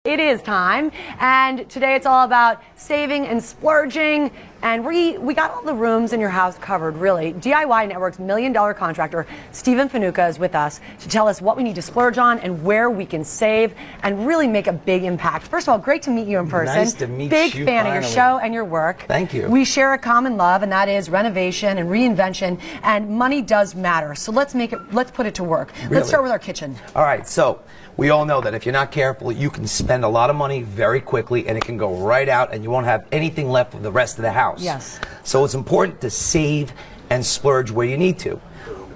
It is time, and today it's all about saving and splurging, and we got all the rooms in your house covered, really. DIY Network's $1 Million Contractor, Fanuka, is with us to tell us what we need to splurge on and where we can save and really make a big impact. First of all, great to meet you in person. Nice to meet you. Big fan of your show and your work. Thank you. We share a common love, and that is renovation and reinvention, and money does matter. So let's put it to work. Really? Let's start with our kitchen. All right, so we all know that if you're not careful, you can spend a lot of money very quickly and it can go right out and you won't have anything left for the rest of the house. Yes. So it's important to save and splurge where you need to.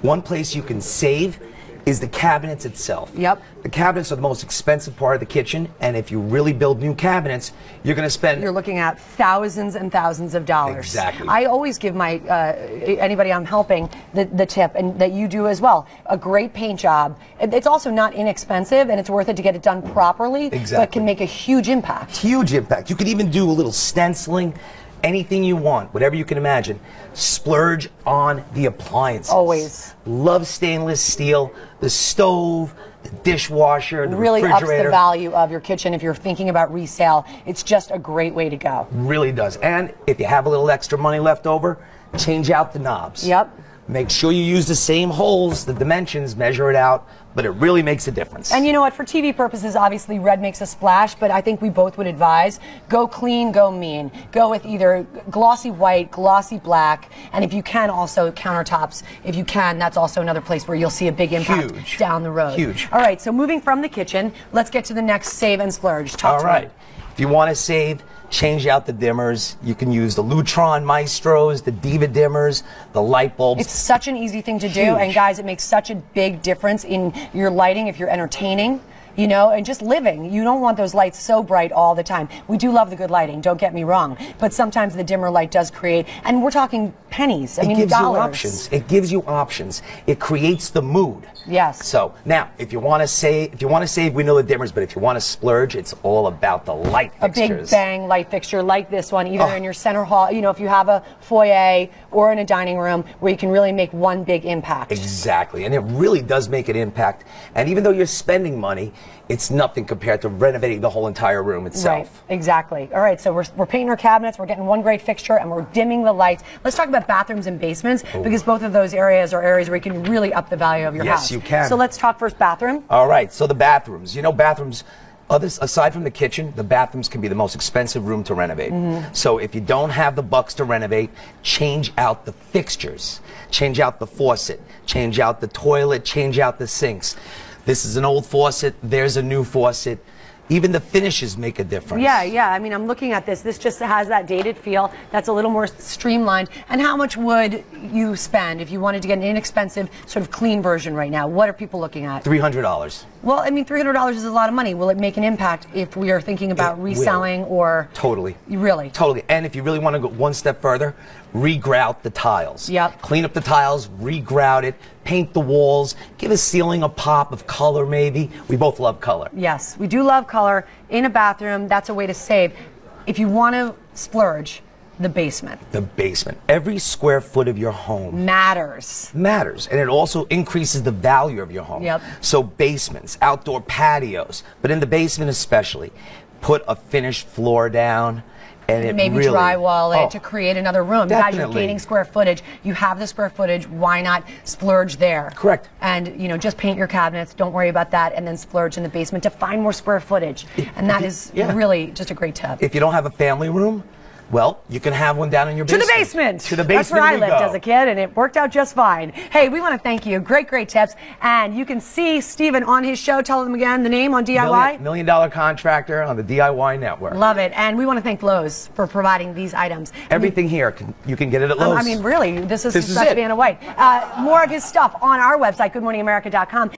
One place you can save is the cabinets itself. Yep. The cabinets are the most expensive part of the kitchen, and if you really build new cabinets, you're going to spend... You're looking at thousands and thousands of dollars. Exactly. I always give my anybody I'm helping the tip, and that you do as well. A great paint job. It's also not inexpensive, and it's worth it to get it done properly. Exactly. But can make a huge impact. Huge impact. You could even do a little stenciling. Anything you want, whatever you can imagine. Splurge on the appliances. Always. Love stainless steel, the stove, the dishwasher, the really refrigerator. Ups the value of your kitchen if you're thinking about resale. It's just a great way to go. Really does. And if you have a little extra money left over, change out the knobs. Yep. Make sure you use the same holes, the dimensions, measure it out, but it really makes a difference. And you know what, for TV purposes, obviously red makes a splash, but I think we both would advise, go clean, go mean. Go with either glossy white, glossy black, and if you can also countertops, if you can, that's also another place where you'll see a big impact down the road. Huge. All right, so moving from the kitchen, let's get to the next save and splurge. Talk to me. If you want to save, change out the dimmers. You can use the Lutron Maestros, the Diva dimmers, the light bulbs. It's such an easy thing to do, and guys, it makes such a big difference in your lighting if you're entertaining. You know, and just living. You don't want those lights so bright all the time. We do love the good lighting, don't get me wrong, but sometimes the dimmer light does create, and we're talking pennies. I mean, gives dollars. you options. It gives you options. It creates the mood. Yes. So now, if you want to save, we know the dimmers, but if you want to splurge, it's all about the light fixtures. A big bang light fixture like this one, either in your center hall. You know, if you have a foyer or in a dining room where you can really make one big impact. Exactly, and it really does make an impact. And even though you're spending money, it's nothing compared to renovating the whole entire room itself. Right, exactly. All right, so we're painting our cabinets, we're getting one great fixture, and we're dimming the lights. Let's talk about bathrooms and basements, because both of those areas are areas where you can really up the value of your house. Yes, you can. So let's talk first bathroom. All right, so the bathrooms. You know, bathrooms, aside from the kitchen, the bathrooms can be the most expensive room to renovate. So if you don't have the bucks to renovate, change out the fixtures. Change out the faucet. Change out the toilet. Change out the sinks. This is an old faucet, there's a new faucet. Even the finishes make a difference. Yeah, I mean, I'm looking at this. This just has that dated feel that's a little more streamlined. And how much would you spend if you wanted to get an inexpensive, sort of clean version right now? What are people looking at? $300. Well, I mean, $300 is a lot of money. Will it make an impact if we are thinking about reselling or... Totally. Really? Totally. And if you really want to go one step further, regrout the tiles. Yep. Clean up the tiles, regrout it, paint the walls, give a ceiling a pop of color maybe. We both love color. Yes, we do love color. In a bathroom, that's a way to save. If you want to splurge, the basement. The basement. Every square foot of your home matters. Matters. And it also increases the value of your home. Yep. So basements, outdoor patios, but in the basement especially, put a finished floor down. And maybe really, drywall it to create another room. Definitely. Guys, you're gaining square footage. You have the square footage. Why not splurge there? Correct. And, you know, just paint your cabinets. Don't worry about that. And then splurge in the basement to find more square footage. And that is really just a great tip. If you don't have a family room, well, you can have one down in your basement. To the basement. To the basement. That's where I lived as a kid, and it worked out just fine. Hey, we want to thank you. Great tips. And you can see Steven on his show. Tell them again the name on DIY. Million Dollar Contractor on the DIY Network. Love it. And we want to thank Lowe's for providing these items. Everything here, you can get it at Lowe's. I mean, really, this is such Vanna White. More of his stuff on our website, goodmorningamerica.com.